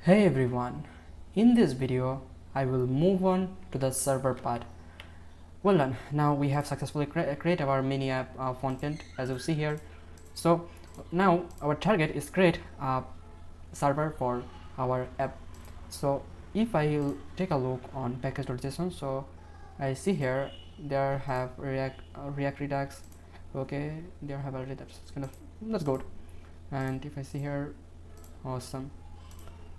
Hey everyone, in this video I will move on to the server part. Well done, now we have successfully created our mini app content as you see here. So now our target is create a server for our app. So if I take a look on package.json, so I see here there have React Redux. Okay, there have already, that's good. And if I see here, awesome,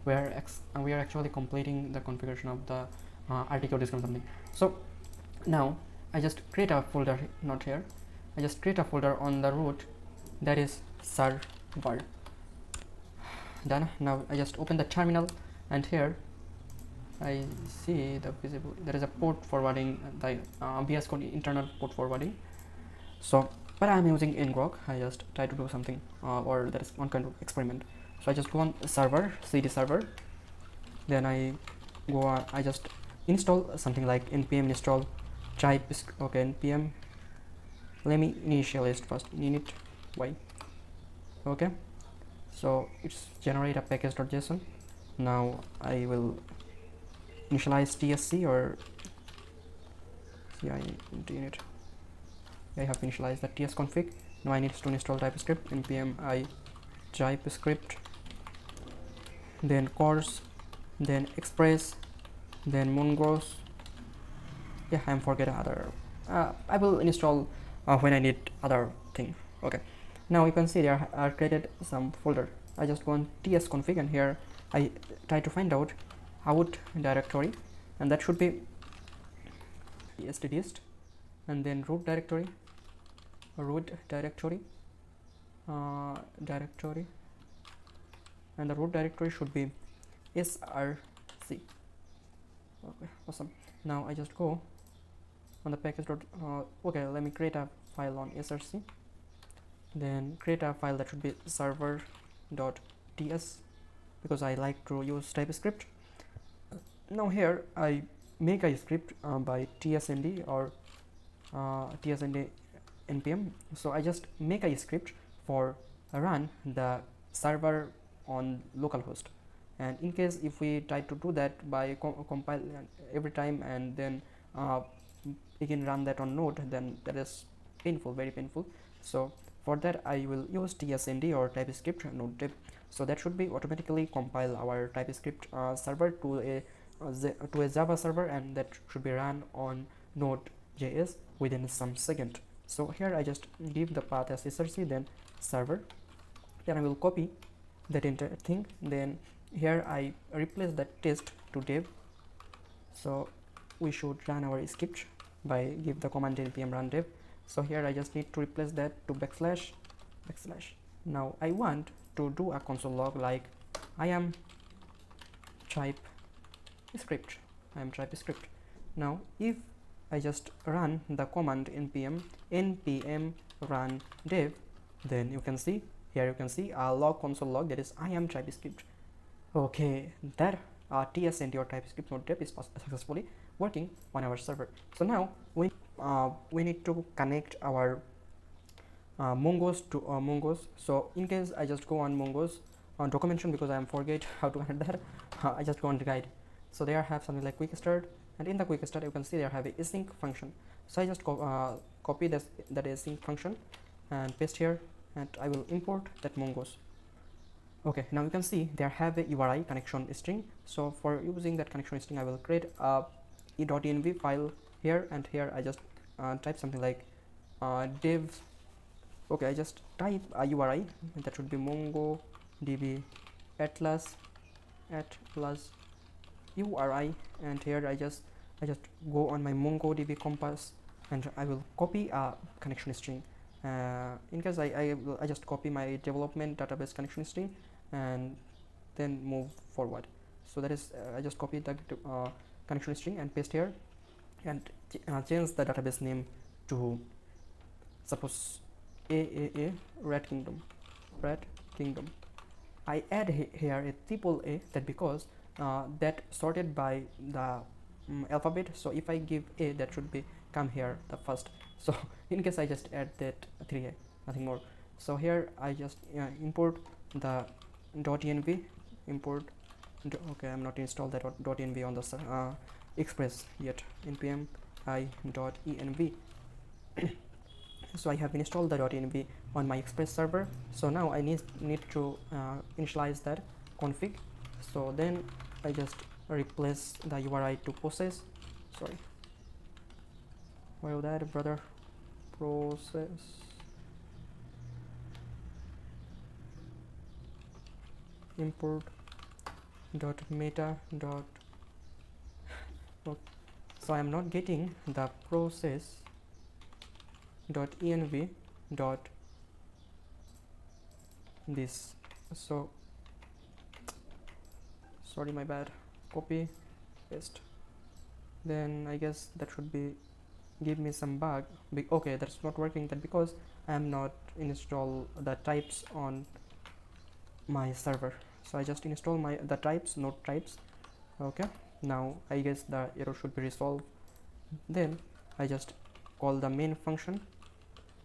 we are actually completing the configuration of the article description something. So now I just create a folder, not here, I just create a folder on the root, that is server. Done. Now I just open the terminal, and here I see the visible, there is a port forwarding, the VS Code internal port forwarding. So but I'm using ngrok, I just try to do something or that is one kind of experiment. So I just go on server, cd server, then I go on, I just install something like npm install type. Okay, npm, let me initialize first init y. Okay, so it's generate a package.json. Now I will initialize tsc or ci into init. I have initialized the ts config. Now I need to install typescript, npm I typescript, then course, then express, then mongoose. Yeah, I'm forgetting other. I will install when I need other thing. Okay, now you can see there are created some folder. I just go on ts config, and here I try to find out out directory, and that should be stdist, and then root directory, directory, and the root directory should be src. Okay, awesome. Now I just go on the package. Okay, let me create a file on src, then create a file that should be server.ts, because I like to use TypeScript. Now here I make a script by tsnd or tsnd npm. So I just make a script for run the server on localhost, and in case if we try to do that by compile every time and then again run that on node, then that is painful, very painful. So for that I will use tsnd or typescript node dev. So that should be automatically compile our typescript server to a Java server, and that should be run on Node.js within some second. So here I just give the path as src, then server, then I will copy that entire thing, then here I replace that test to dev. So we should run our script by give the command npm run dev. So here I just need to replace that to backslash. Now I want to do a console log like I am type script. Now if I just run the command npm run dev, then you can see here, you can see a log, console log, that is I am TypeScript. Okay, that tsnd or TypeScript node dev is successfully working on our server. So now we need to connect our mongoose to mongoose. So in case I just go on mongoose on documentation, because I am forget how to connect that, I just go on the guide. So there have something like quick start, and in the quick start you can see there have a async function. So I just copy that async function and paste here, and I will import that mongoose. Okay, now you can see there have a URI connection string. So for using that connection string, I will create a e.env file here, and here I just type something like dev. Okay, I just type a URI that should be mongodb atlas URI, and here I just go on my mongodb compass, and I will copy a connection string. In case I just copy my development database connection string and then move forward. So that is I just copy the connection string and paste here, and change the database name to suppose AAA red kingdom. I add here a triple A, that because that sorted by the alphabet. So if I give A, that should be come here the first. So in case I just add that 3A, nothing more. So here I just import the .env, import okay, I'm not installed that .env on the express yet. npm I .env. So I have installed the .env on my express server. So now I need to initialize that config. So then I just replace the URI to process. Sorry, why was that, brother? Process import dot meta dot. Okay. So I am not getting the process dot env dot this. So sorry, my bad. Copy, paste. Then I guess that should be give me some bug. Okay, that's not working. That because I am not install the types on my server. So I just install the types, node types. Okay, now I guess the error should be resolved. Then I just call the main function,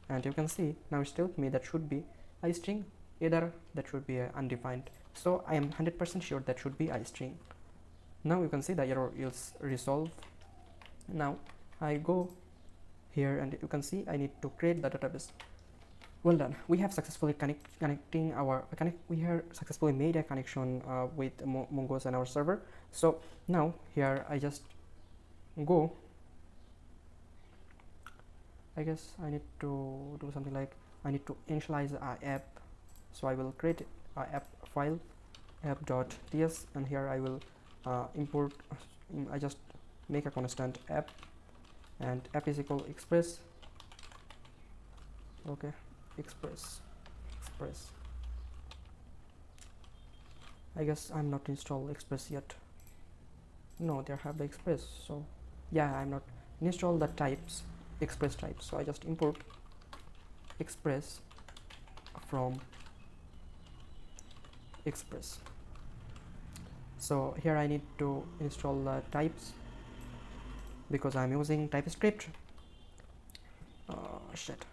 and you can see now it's telling me that should be I string, either that should be undefined. So I am 100% sure that should be I string. Now you can see the error is resolved. Now I go here and you can see I need to create the database. Well done, we have successfully we have successfully made a connection with Mongoose and our server. So now here I just go, I guess I need to do something like I need to initialize a app. So I will create a app file, app.ts, and here I will import. I just make a constant app, and app is equal express. Okay, express. I guess I'm not installed express yet. No, there have the express. So yeah, I'm not installed the types, express types. So I just import express from express. So here I need to install the types because I'm using TypeScript. Shit.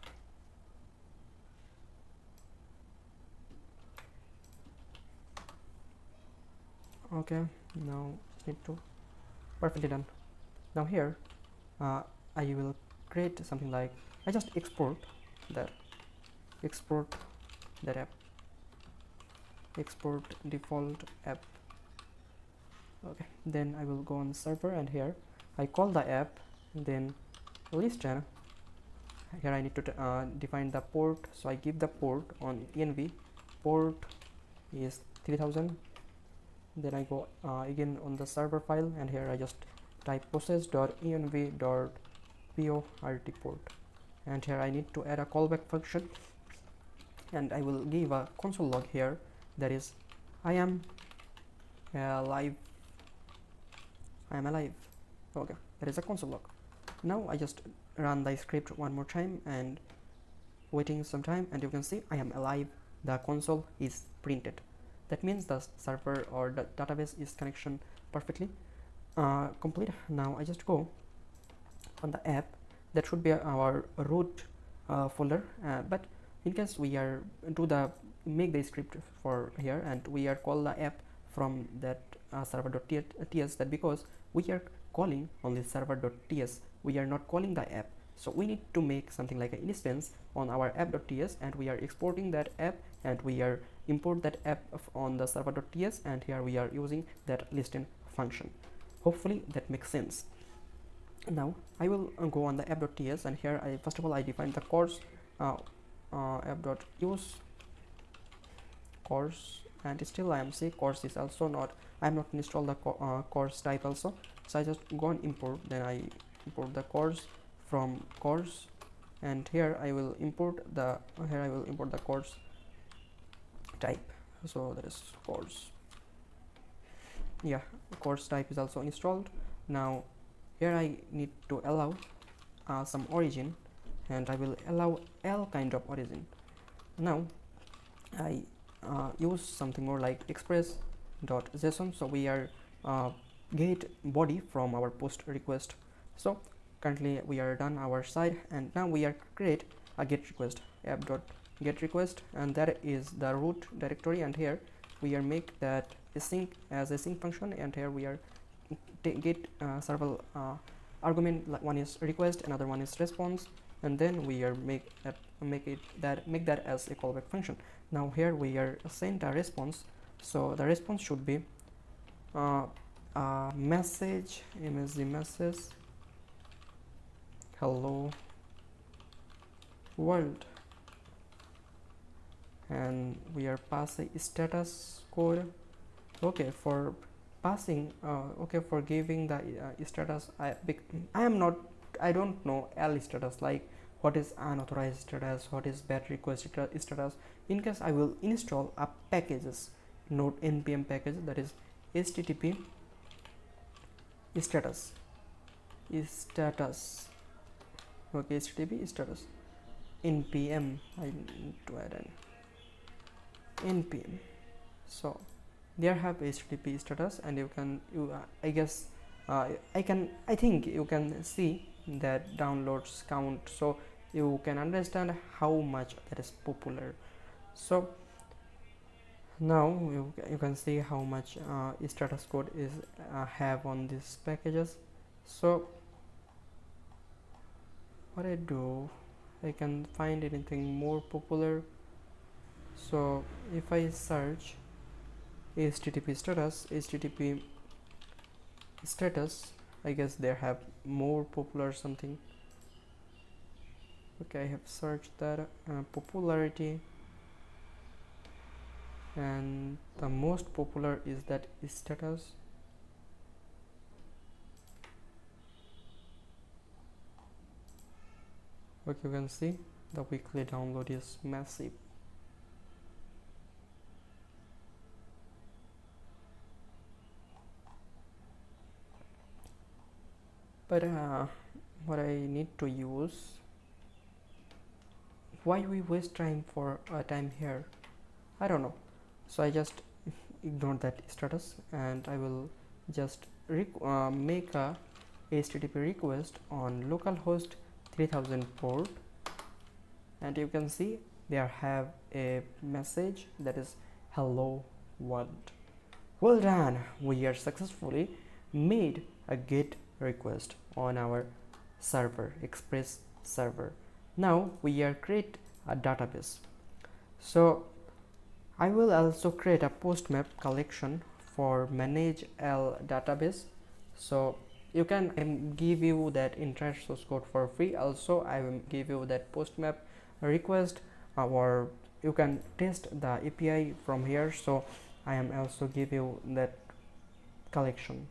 Okay, now need to perfectly done. Now here I will create something like I just export that app, export default app. Okay, then I will go on the server, and here I call the app, then listen. Here I need to define the port. So I give the port on env, port is 3000. Then I go again on the server file, and here I just type process.env.port, and here I need to add a callback function, and I will give a console log here, that is I am alive. Okay, that is a console log. Now I just run the script one more time and waiting some time, and you can see I am alive. The console is printed. That means the server or the database is connection perfectly complete. Now I just go on the app. That should be our root folder, but in case we are make the script for here, and we are call the app from that server.ts, that because we are calling only server.ts, we are not calling the app. So we need to make something like an instance on our app.ts, and we are exporting that app, and we are import that app on the server.ts, and here we are using that listen function. Hopefully that makes sense. Now I will go on the app.ts, and here I first of all I define the course app.use course, and still I am say course is also not, I am not installed the course type also. So I just go and import, then I import the course from course, and here I will import the course type. So that is course. Yeah, course type is also installed. Now here I need to allow some origin, and I will allow L kind of origin. Now I use something more like express.json. So we are get body from our post request. So currently we are done our side, and now we are create a get request, app.get request, and that is the root directory, and here we are make that async as a sync function, and here we are get several argument, like one is request, another one is response, and then we are make that as a callback function. Now here we are sent a response, so the response should be message msg message hello world, and we are passing status code. Okay, for passing okay, for giving the status, I don't know L status, like what is unauthorized status, what is bad request status. In case I will install a packages node npm package, that is http status okay, http status npm, I need to add an npm. So there have http status, and you can I guess I think you can see that downloads count, so you can understand how much that is popular. So now you can see how much status code is have on these packages. So what I do, I can find anything more popular. So if I search http status, I guess they have more popular something. Okay, I have searched that popularity, and the most popular is that status. Okay, you can see the weekly download is massive. But what I need to use, why we waste time for time here, I don't know. So I just ignore that status, and I will just make a http request on localhost 3000 port, and you can see there have a message that is hello world. Well done, we are successfully made a GET request on our server, Express server. Now we are create a database. So I will also create a post map collection for manage L database. So you can give you that entire source code for free. Also I will give you that post map request, or you can test the API from here. So I am also give you that collection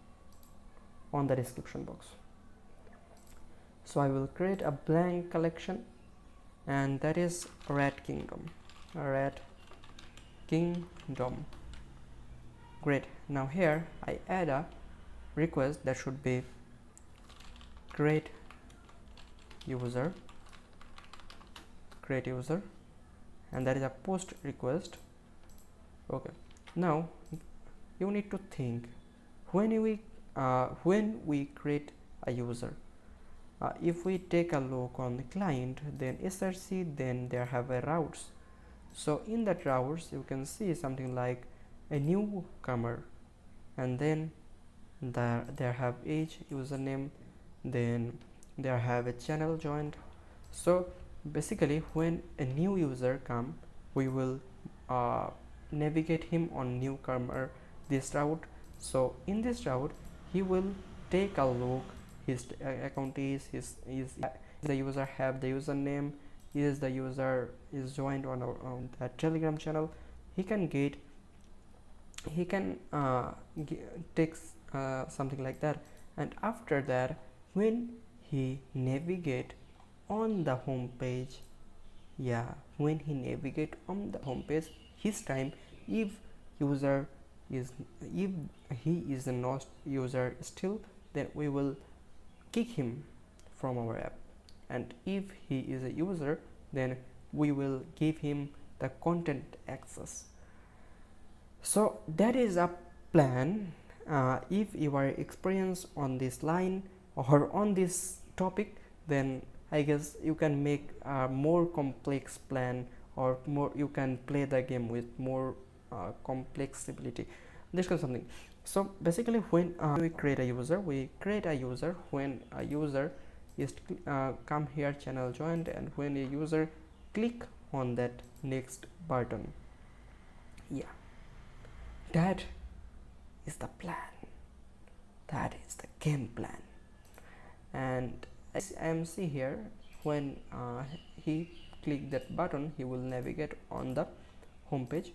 on the description box. So I will create a blank collection, and that is rat kingdom. Great. Now here I add a request that should be create user, and that is a post request. Okay, now you need to think, when we create a user, if we take a look on the client, then src, then there have a routes. So in that routes you can see something like a newcomer, and then there have age, username, then there have a channel joined. So basically when a new user come, we will navigate him on newcomer this route. So in this route he will take a look, his account is the user have the username, is the user is joined on that Telegram channel. He can take something like that, and after that when he navigate on the home page, when he navigate on the home page, his time, if he is not user still, then we will kick him from our app, and if he is a user, then we will give him the content access. So that is a plan. If you are experienced on this line or on this topic, then I guess you can make a more complex plan, or more you can play the game with more complexity. this kind of something. So basically, when we create a user when a user is come here, channel joined, and when a user click on that next button. Yeah, that is the plan, that is the game plan. And as I see here, when he click that button, he will navigate on the home page.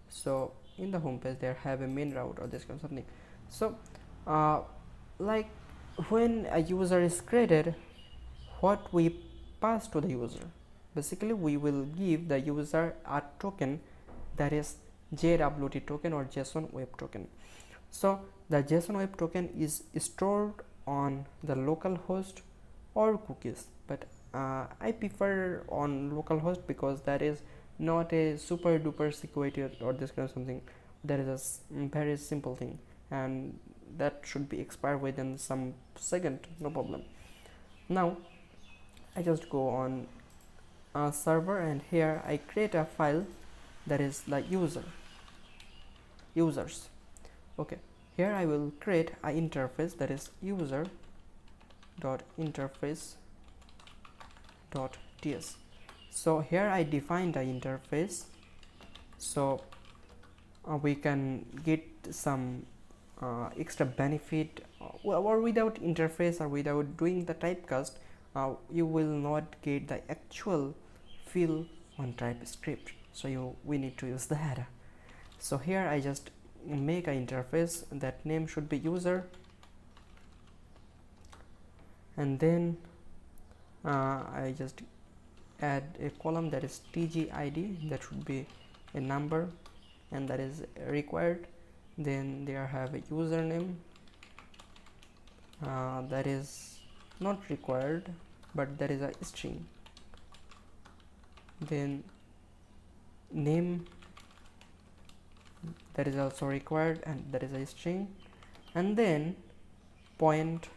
So in the home page there have a main route or this kind of something. So like when a user is created, what we pass to the user, basically we will give the user a token, that is JWT token or JSON web token. So the JSON web token is stored on the local host or cookies, but I prefer on localhost because that is not a super duper security or this kind of something. That is a very simple thing, and that should be expired within some second, no problem. Now I just go on a server, and here I create a file that is the users. Okay, here I will create a interface that is user.interface.ts. So here I define the interface, so we can get some extra benefit, or without interface or without doing the typecast, you will not get the actual feel on TypeScript. So we need to use that. So here I just make an interface, that name should be user, and then I just add a column that is tgid, that should be a number, and that is required. Then there have a username, that is not required, but that is a string. Then name, that is also required, and that is a string. And then point,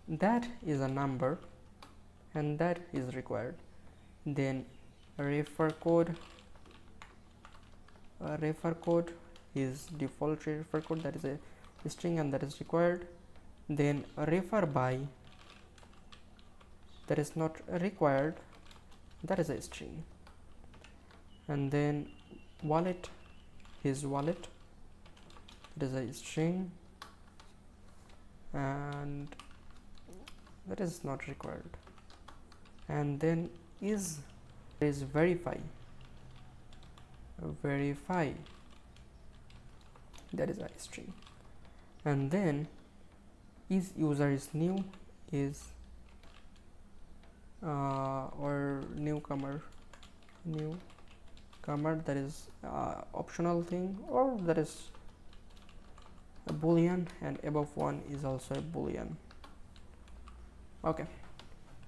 that is a number, and that is required. Then refer code is default refer code, that is a string, and that is required. Then refer by, that is not required, that is a string. And then wallet, his wallet, that is a string, and that is not required. And then is verify, that is a string. And then is user is new, is or newcomer, that is optional thing, or that is a boolean, and above one is also a boolean. Okay,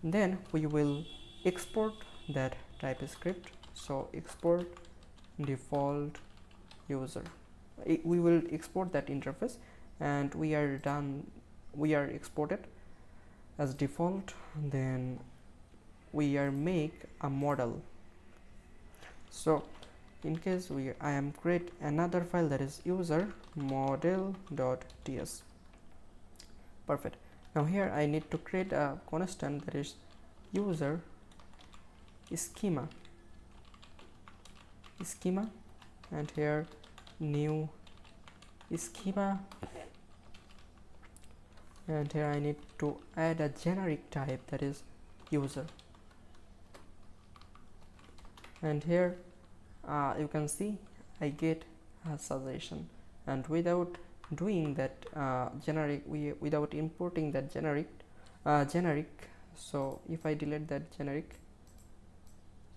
then we will export that TypeScript. So export default user, we will export that interface, and we are done, we are exported as default. Then we are make a model. So in case I am create another file, that is user model.ts. Perfect. Now here I need to create a constant, that is user schema, and here new schema, and here I need to add a generic type, that is user. And here you can see I get a suggestion, and without doing that without importing that generic, so if I delete that generic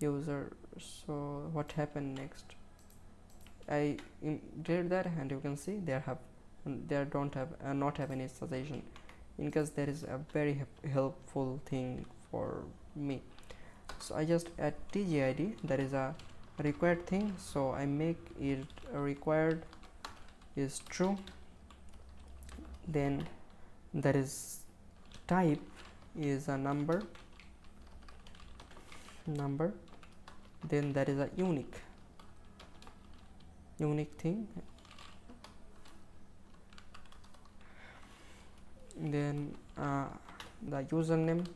user, so what happened next, I did that, and you can see there don't have not have any suggestion. In case there is a very helpful thing for me. So I just add tgid, that is a required thing, so I make it required is true. Then that is type is a number, then that is a unique thing, then the username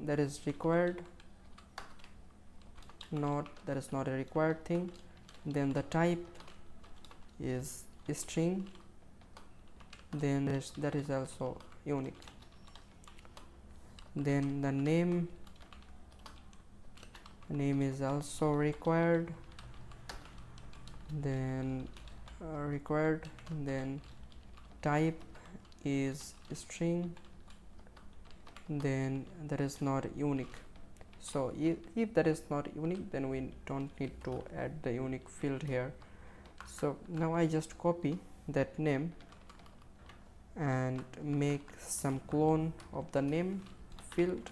that is required, that is not a required thing. Then the type is string, then that is also unique. Then the name is also required, then then type is string, then that is not unique. So if that is not unique, then we don't need to add the unique field here. So now I just copy that name and make some clone of the name field.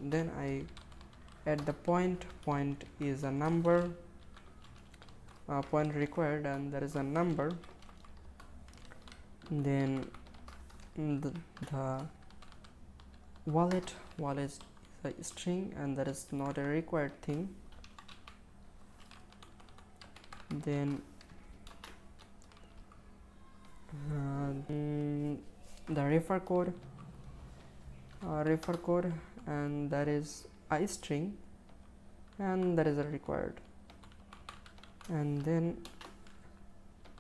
Then I add the point is a number, point required, and there is a number. Then the wallet is a string, and that is not a required thing. Then the refer code, and that is a string, and that is a required. And then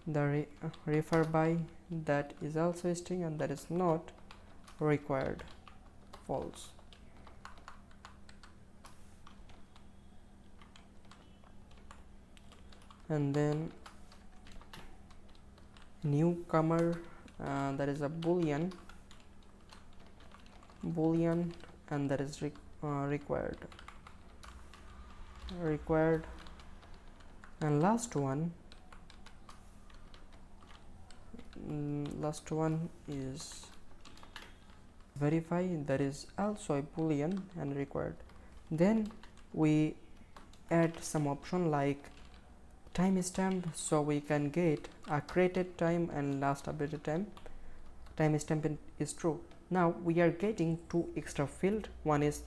the refer by, that is also a string, and that is not required, false. And then newcomer, that is a boolean, and that is required. And last one is verify, that is also a boolean and required. Then we add some option like timestamp, so we can get a created time and last updated time. Timestamp is true. Now we are getting two extra field, one is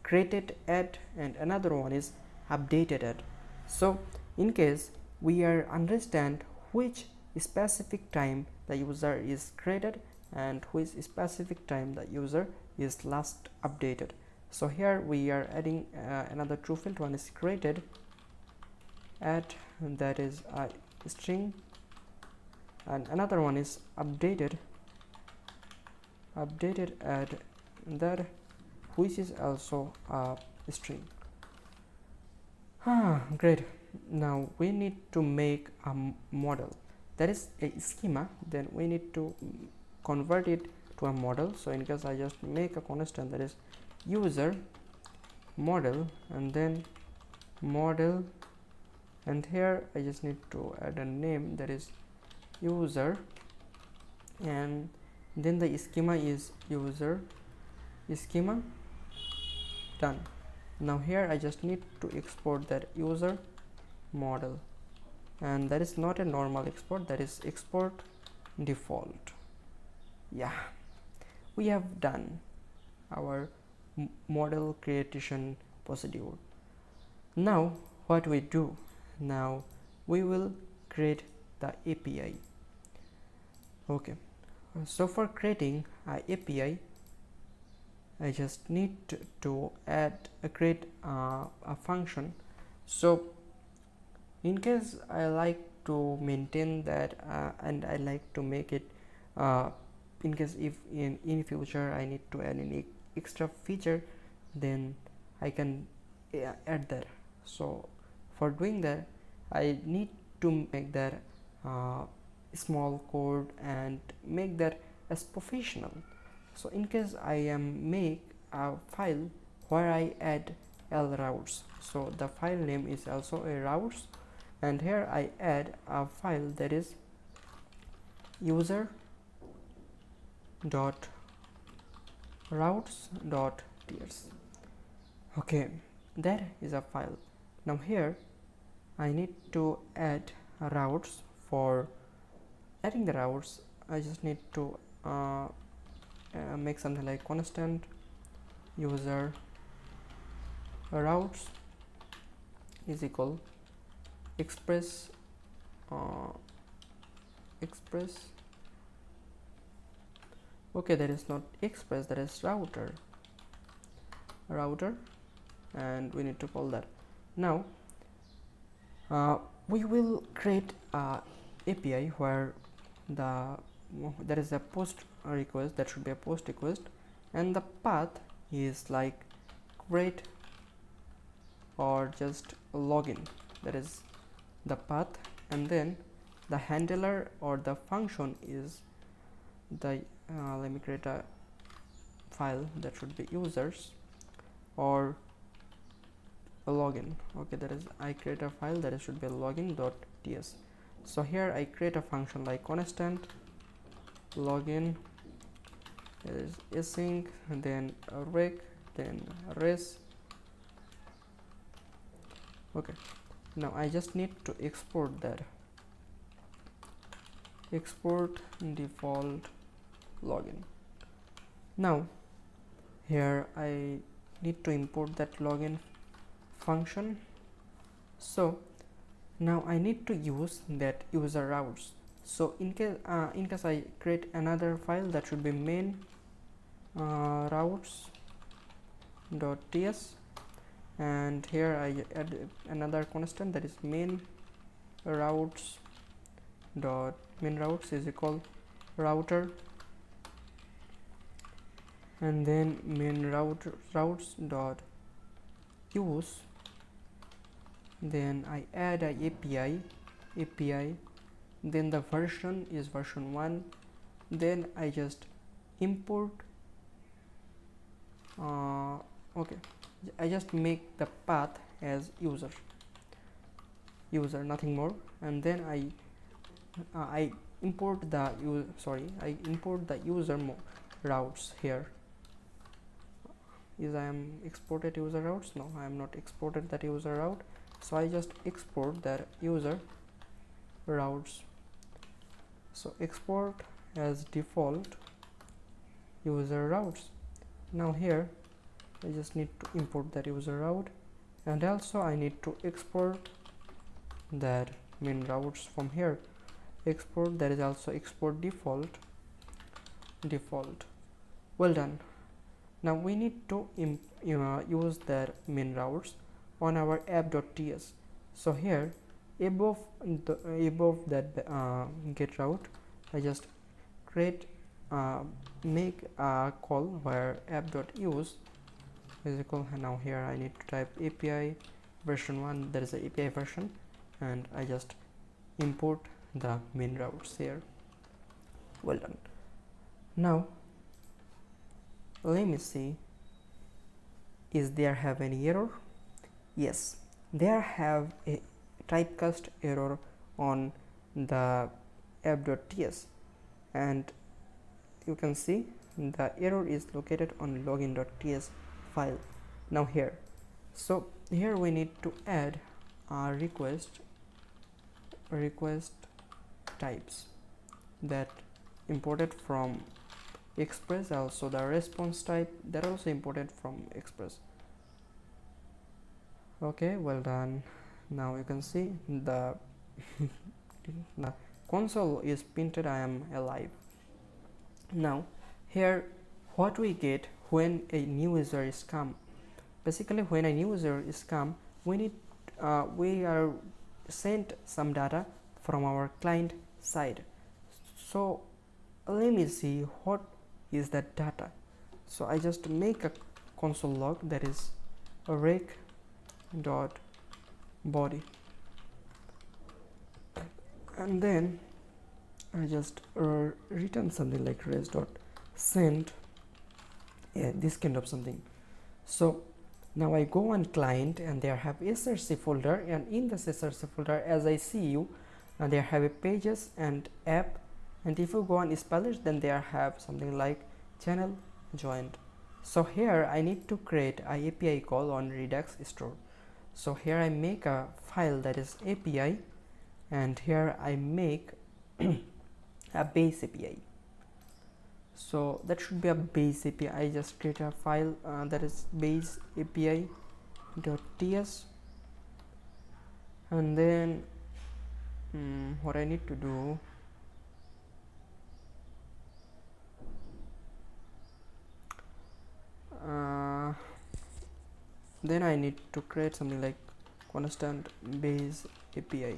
created at and another one is updated at. So in case we are understand which specific time the user is created and which specific time the user is last updated. So here we are adding another true field, one is created at, that is a string, and another one is updated at, that which is also a string. Great. Now we need to make a model, that is a schema. Then we need to convert it to a model. So in case I just make a constant, that is user model, and then model, and here I just need to add a name, that is user, and then the schema is user schema. Done. Now here I just need to export that user model, and that is not a normal export, that is export default. Yeah, we have done our model creation procedure. Now what we do, now we will create the API. Okay, so for creating a API, I just need to create a function. So in case I like to maintain that and I like to make it in case if in future I need to add any extra feature, then I can add that. So for doing that, I need to make that small code and make that as professional. So in case I am make a file where I add L routes, so the file name is also a routes, and here I add a file that is user dot routes dot tiers. Okay, that is a file. Now here I need to add routes. For adding the routes, I just need to make something like constant user routes is equal express Okay, that is not express, that is router, and we need to call that. Now we will create a API where there is a post request, that should be a post request, and the path is like create or just login, that is the path, and then the handler or the function is the let me create a file that should be users or a login. Okay, that is I create a file that should be a login.ts. So here I create a function like constant login, there is async, and then a rec, then a res. Okay, now I just need to export that, export default login. Now here I need to import that login function. So now I need to use that user routes. So in case I create another file that should be main routes.ts, and here I add another constant that is main routes is equal router, and then main routes dot use, then I add a API, then the version is version 1, then I just import okay, I just make the path as user, nothing more, and then I import the user routes here. Is I am exported user routes? No, I am not exported that user route, so I just export that user routes. So export as default user routes. Now here I just need to import that user route, and also I need to export that main routes from here. Export, that is also export default. Well done. Now we need to use that main routes on our app.ts. So here above that get route, I just create make a call where app.use is equal, and now here I need to type API version 1, there is a API version, and I just import the main routes here. Well done. Now let me see, is there have any error? Yes, there have a typecast error on the app.ts, and you can see the error is located on login.ts file. Now here, so here we need to add a request types that imported from express, also the response type that also imported from express. Okay, well done. Now you can see the the console is printed I am alive. Now here what we get when a new user is come, basically when a new user is come, we are sent some data from our client side. So let me see what is that data. So I just make a console log, that is a rec dot body, and then I just return something like res dot send, this kind of something. So now I go on client, and there have src folder, and in this src folder, as I see you, there have a pages and app, and if you go on spellage, then there have something like channel joined. So here I need to create a API call on Redux store. So here I make a file that is API, and here I make a base API. So that should be a base API. I just create a file that is base API.ts, and then what I need to do, Then I need to create something like constant base API.